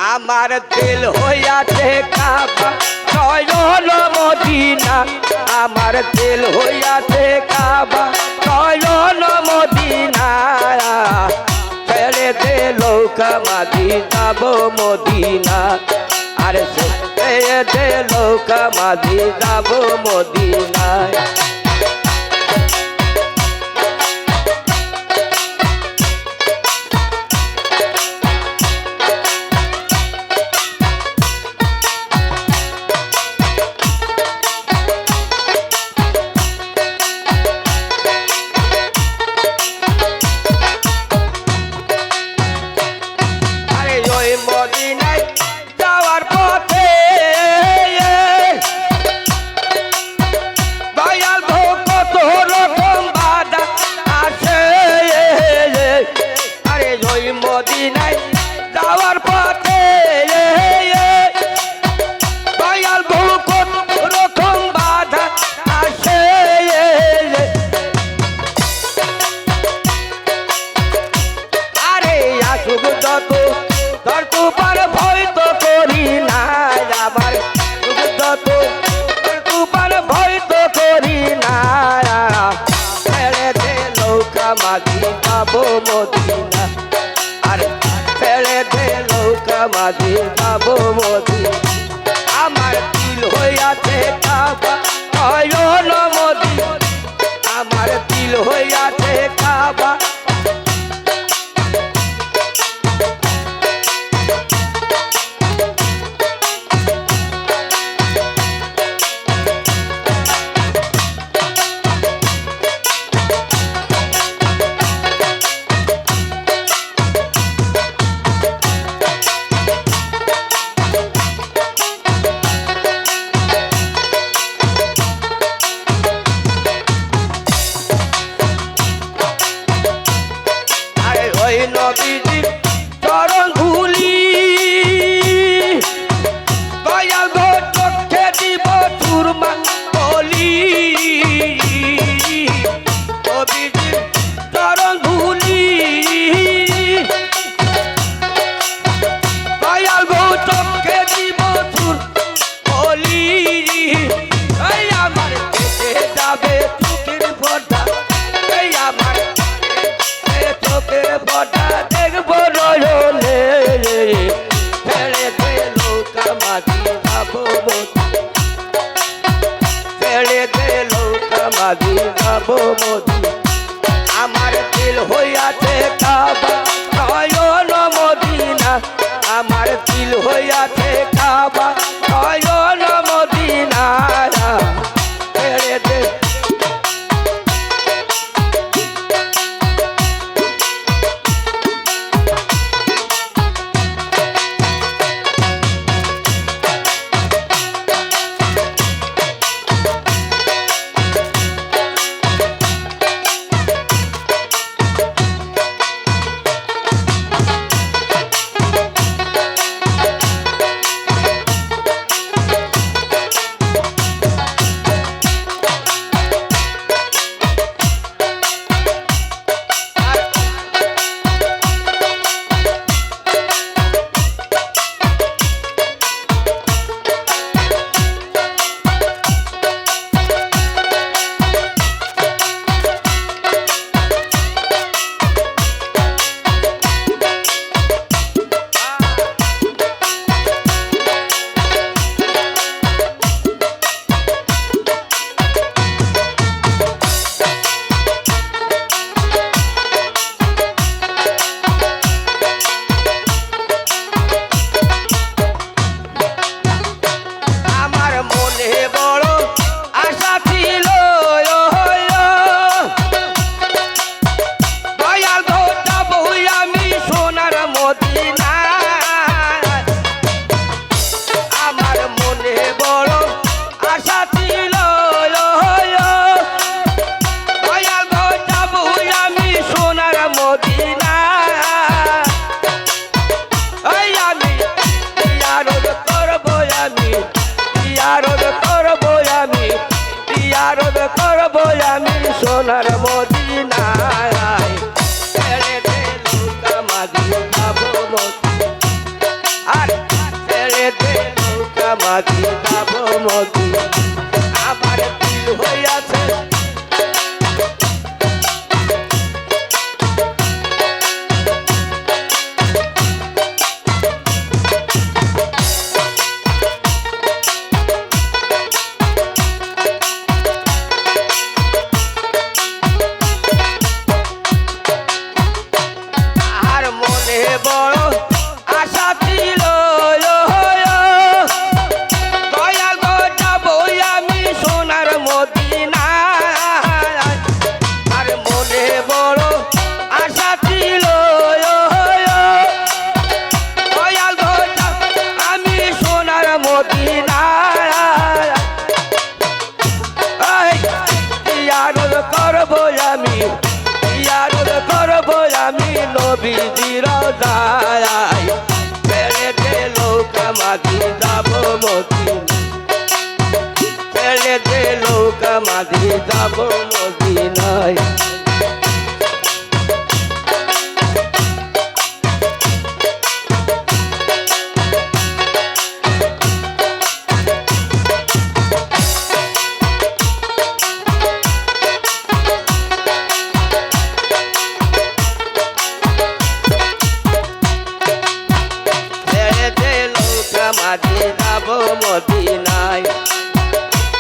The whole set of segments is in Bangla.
আমার দিল হইয়াছে কাবা নয়ন মদিনা আমার দিল হইয়াছে কাবা নয়ন মদিনা ছেড়ে দে নৌকা মাঝি যাব মদিনা আরে ছেড়ে দে নৌকা মাঝি যাব মদিনায় মদিনায় যাওয়ার পথে দয়াল কত রকম বাধা আসে আরে ওই মদিনায় যাওয়ার পথে দয়াল কত রকম বাধা আসে আরে আসুক যত তোর কুপার ভয় তো করি না আবার তোর কুপার ভয় তো করি না ছেড়ে দে নৌকা মাঝি যাব মদিনা আর ছেড়ে দে নৌকা মাঝি যাব মদিনা আমার দিল হইয়াছে কাবা নয়ন মদিনা আমার দিল হইয়াছে কাবা নবীজির চরণ ধুলি দয়াল চোখে দিব চুরমা বলি নবীজির চরণ ধুলি দয়াল চোখে দিব চুর বলি এই আমার পেটে যাবে চোখের ফোঁটা এই আমার চোখের ফোঁটা দেখবো নয়নে ছেড়ে দে নৌকা মাঝি যাব ছেড়ে দে নৌকা মাঝি যাব মদিনা আমার দিল হইয়াছে কাবা নয়ন মদিনা আমার দিল হইয়াছে কাবা নয়ন মদিনা ছেড়ে দে আর ছেড়ে দে নৌকা মাঝি যাব মদিনা আমার দিল হইয়াছে বড় আশা ছিল দয়াল গো যাবো আমি সোনার মদিনায় আর মনে বড় আশা ছিল দয়াল গো আমি সোনার মদিনায় ইয়ারল করবো আমি ইয়ারল করবো আমি নবীজির রায় ছেড়ে দে নৌকা মাঝি যাব মদিনা ছেড়ে দে নৌকা মাঝি যাব মদিনায় মাঝি যাব মদিনায়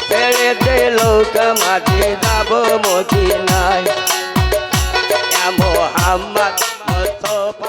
ছেড়ে দে নৌকা মাঝি যাব মদিনায় মোহাম্মদ মুস্তাফা